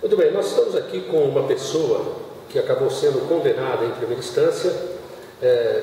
Muito bem, nós estamos aqui com uma pessoa que acabou sendo condenada em primeira instância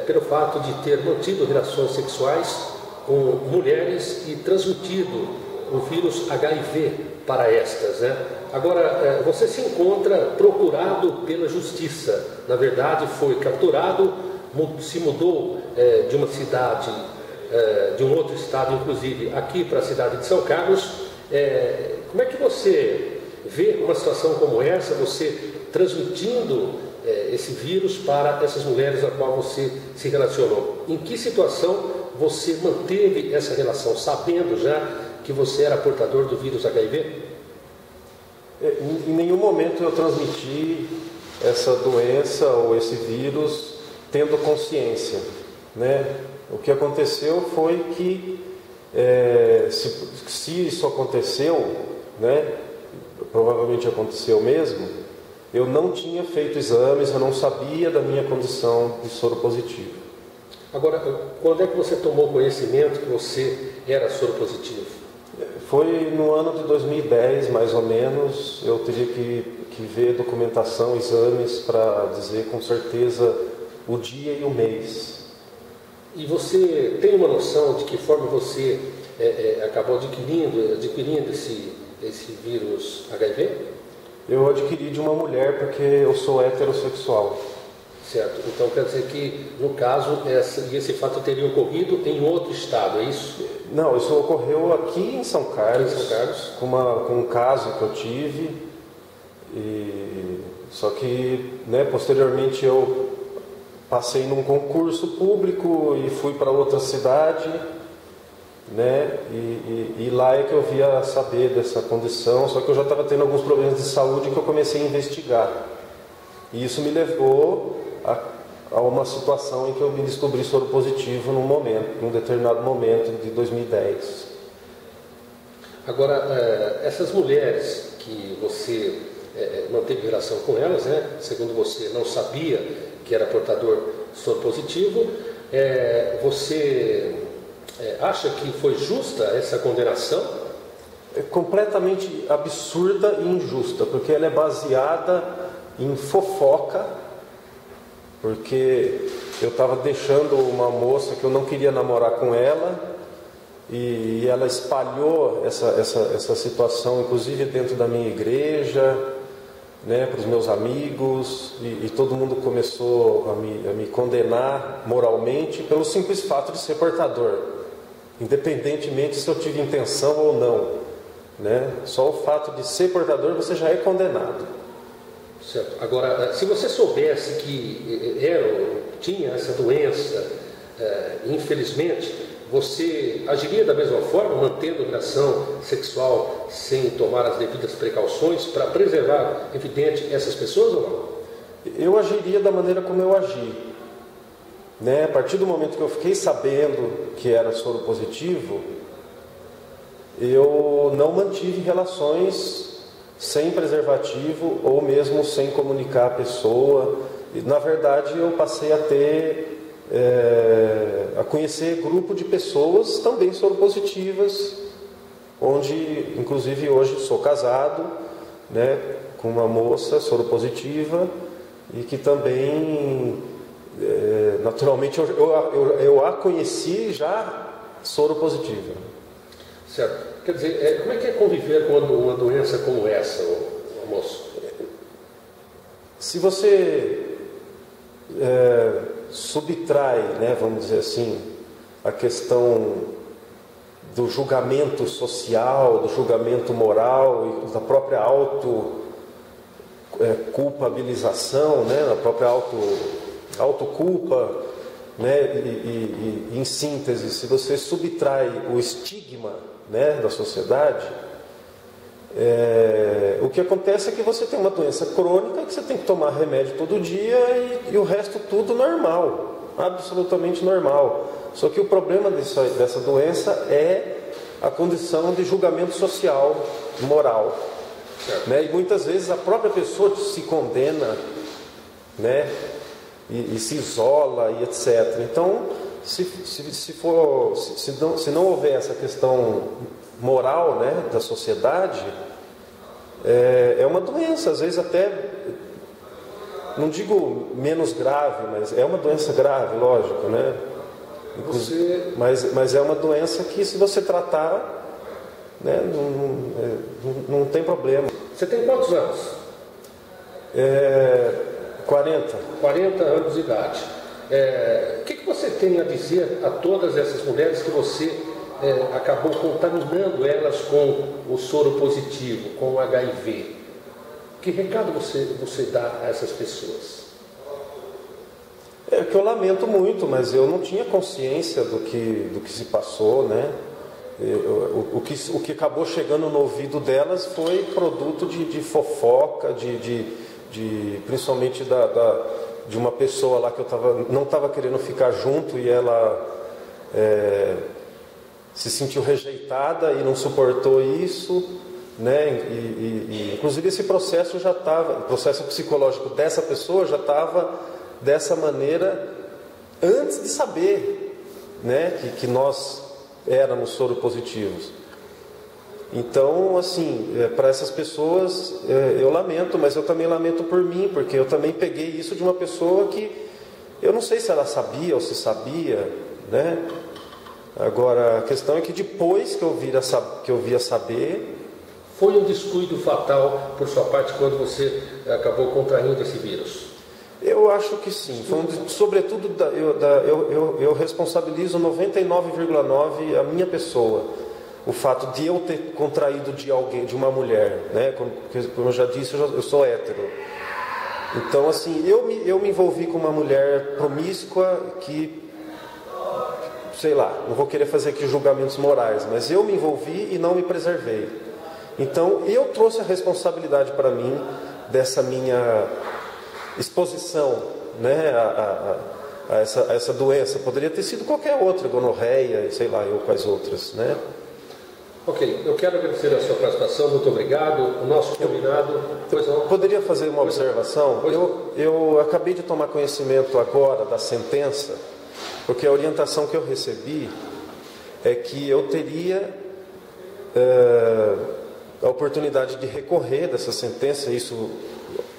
pelo fato de ter mantido relações sexuais com mulheres e transmitido o vírus HIV para estas, né? Agora, você se encontra procurado pela justiça. Na verdade, foi capturado, se mudou de uma cidade, de um outro estado, inclusive, aqui para a cidade de São Carlos. Como é que você vê uma situação como essa, você transmitindo esse vírus para essas mulheres a qual você se relacionou? Em que situação você manteve essa relação, sabendo já que você era portador do vírus HIV? Em nenhum momento eu transmiti essa doença ou esse vírus tendo consciência, né? O que aconteceu foi que, se isso aconteceu, né, provavelmente aconteceu mesmo, eu não tinha feito exames, eu não sabia da minha condição de soro positivo. Agora, quando é que você tomou conhecimento que você era soro positivo? Foi no ano de 2010, mais ou menos. Eu teria que ver documentação, exames, para dizer com certeza o dia e o mês. E você tem uma noção de que forma você acabou adquirindo esse vírus HIV? Eu adquiri de uma mulher porque eu sou heterossexual. Certo. Então quer dizer que, no caso, esse fato teria ocorrido em outro estado, é isso? Não, isso ocorreu aqui em São Carlos, com um caso que eu tive. Só que, né, posteriormente eu passei num concurso público e fui para outra cidade, né, e lá é que eu via saber dessa condição. Só que eu já estava tendo alguns problemas de saúde que eu comecei a investigar. E isso me levou a uma situação em que eu me descobri soro positivo num determinado momento de 2010. Agora, essas mulheres que você manteve relação com elas, né? Segundo você, não sabia que era portador soro positivo, você acha que foi justa essa condenação? É completamente absurda e injusta, porque ela é baseada em fofoca. Porque eu estava deixando uma moça que eu não queria namorar com ela, e ela espalhou essa situação, inclusive dentro da minha igreja, né, para os meus amigos, e todo mundo começou a me condenar moralmente pelo simples fato de ser portador, independentemente se eu tive intenção ou não, né? Só o fato de ser portador você já é condenado. Certo. Agora, se você soubesse que tinha essa doença, infelizmente, você agiria da mesma forma, mantendo relação sexual sem tomar as devidas precauções para preservar, evidente, essas pessoas ou não? Eu agiria da maneira como eu agi, né? A partir do momento que eu fiquei sabendo que era soro positivo, eu não mantive relações sem preservativo ou mesmo sem comunicar a pessoa. E, na verdade, eu passei a conhecer grupo de pessoas também soropositivas, onde, inclusive, hoje sou casado, né, com uma moça soropositiva e que também, naturalmente, eu a conheci já soropositiva. Certo. Quer dizer, como é que é conviver com uma doença como essa, moço? Se você subtrai, né, vamos dizer assim, a questão do julgamento social, do julgamento moral e da própria culpabilização, né, da própria autoculpa, né, e em síntese, se você subtrai o estigma, né, da sociedade, o que acontece é que você tem uma doença crônica que você tem que tomar remédio todo dia e o resto tudo normal, absolutamente normal. Só que o problema dessa doença é a condição de julgamento social, moral, né? E muitas vezes a própria pessoa se condena, né, e se isola e etc. Então, se não houver essa questão moral, né, da sociedade, é uma doença, às vezes até, não digo menos grave, mas é uma doença grave, lógico, né? Mas é uma doença que, se você tratar, né, não tem problema. Você tem quantos anos? 40. 40 anos de idade. O que você tem a dizer a todas essas mulheres que você acabou contaminando elas com o soro positivo, com o HIV? Que recado você dá a essas pessoas? Que eu lamento muito, mas eu não tinha consciência do que se passou, né? O que acabou chegando no ouvido delas foi produto de fofoca, principalmente de uma pessoa lá que eu não estava querendo ficar junto, e ela se sentiu rejeitada e não suportou isso, né? Inclusive esse processo o processo psicológico dessa pessoa já estava dessa maneira antes de saber, né, que nós éramos soropositivos. Então, assim, para essas pessoas eu lamento, mas eu também lamento por mim, porque eu também peguei isso de uma pessoa que eu não sei se ela sabia ou se sabia, né? Agora, a questão é que depois que eu via saber... Foi um descuido fatal por sua parte quando você acabou contraindo esse vírus? Eu acho que sim. Sobretudo, eu responsabilizo 99,9% a minha pessoa. O fato de eu ter contraído de alguém, de uma mulher, né? Como eu já disse, eu sou hétero. Então, assim, eu me envolvi com uma mulher promíscua que, sei lá, não vou querer fazer aqui julgamentos morais, mas eu me envolvi e não me preservei. Então, eu trouxe a responsabilidade para mim dessa minha exposição, né, a essa doença. Poderia ter sido qualquer outra, gonorreia, sei lá, quais outras, né? Ok, eu quero agradecer a sua participação, muito obrigado. O nosso combinado... Poderia fazer uma observação? Eu acabei de tomar conhecimento agora da sentença, porque a orientação que eu recebi é que eu teria a oportunidade de recorrer dessa sentença. Isso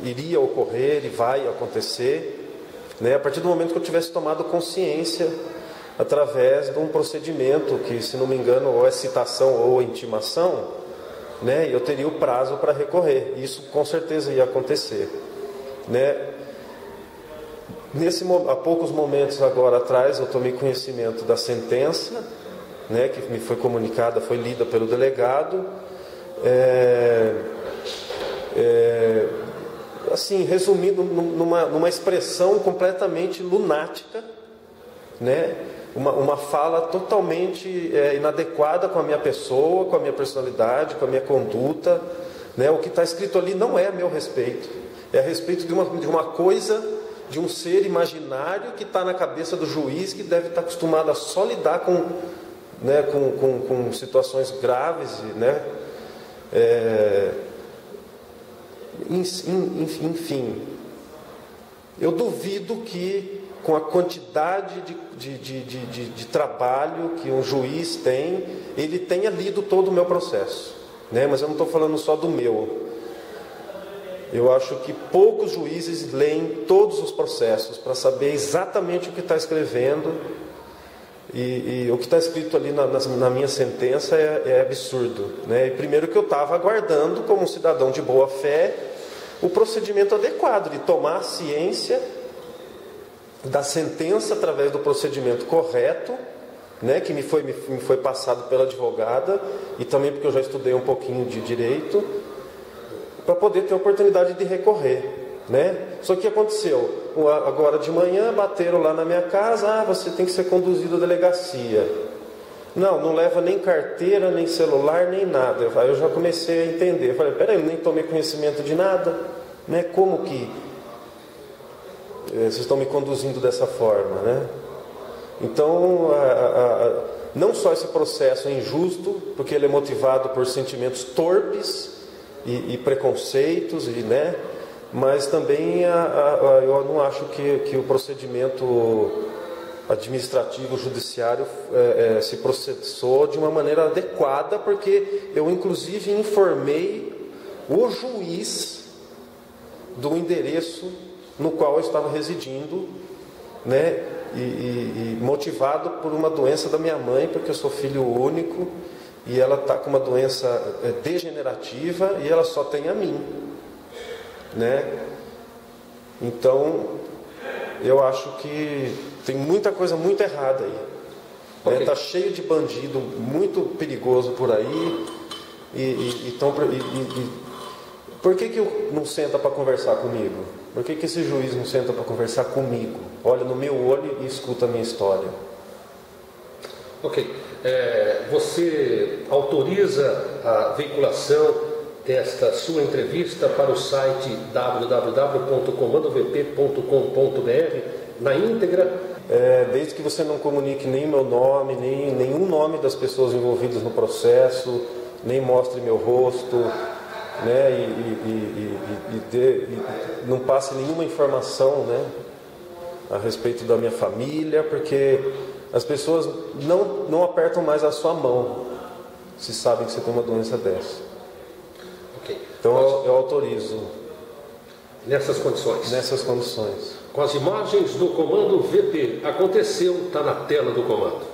iria ocorrer e vai acontecer, né, a partir do momento que eu tivesse tomado consciência através de um procedimento que, se não me engano, ou é citação ou intimação, né, eu teria o prazo para recorrer. Isso com certeza ia acontecer, né? Há poucos momentos agora atrás eu tomei conhecimento da sentença, né, que me foi comunicada, foi lida pelo delegado. Assim, resumindo numa expressão completamente lunática, né? Uma fala totalmente inadequada com a minha pessoa, com a minha personalidade, com a minha conduta, né? O que está escrito ali não é a meu respeito, é a respeito de uma coisa, de um ser imaginário que está na cabeça do juiz, que deve estar acostumado a só lidar com, né, com situações graves, né? Enfim, eu duvido que, com a quantidade de trabalho que um juiz tem, ele tenha lido todo o meu processo, né? Mas eu não estou falando só do meu. Eu acho que poucos juízes leem todos os processos para saber exatamente o que está escrevendo. E o que está escrito ali na minha sentença é absurdo, né? E primeiro que eu estava aguardando, como um cidadão de boa fé, o procedimento adequado, de tomar ciência da sentença através do procedimento correto, né? Que me foi passado pela advogada, e também porque eu já estudei um pouquinho de direito, para poder ter a oportunidade de recorrer, né? Só que aconteceu, agora de manhã bateram lá na minha casa: você tem que ser conduzido à delegacia. Não leva nem carteira, nem celular, nem nada. Aí eu já comecei a entender. Eu falei: peraí, eu nem tomei conhecimento de nada, né? Como que vocês estão me conduzindo dessa forma, né? Então, não só esse processo é injusto, porque ele é motivado por sentimentos torpes e preconceitos, né? Mas também eu não acho que o procedimento administrativo judiciário se processou de uma maneira adequada, porque eu inclusive informei o juiz do endereço no qual eu estava residindo, né? E motivado por uma doença da minha mãe, porque eu sou filho único e ela está com uma doença degenerativa e ela só tem a mim, né? Então eu acho que tem muita coisa muito errada aí. Okay. Está cheio de bandido muito perigoso por aí. Por que não senta para conversar comigo? Por que esse juiz não senta para conversar comigo? Olha no meu olho e escuta a minha história. Ok. Você autoriza a veiculação desta sua entrevista para o site www.comandovp.com.br na íntegra? Desde que você não comunique nem meu nome, nem nenhum nome das pessoas envolvidas no processo, nem mostre meu rosto, né, e não passe nenhuma informação, né, a respeito da minha família, porque as pessoas não apertam mais a sua mão se sabem que você tem uma doença dessa. Okay. Então eu autorizo. Nessas condições? Nessas condições. Com as imagens do comando VP. Aconteceu, está na tela do comando.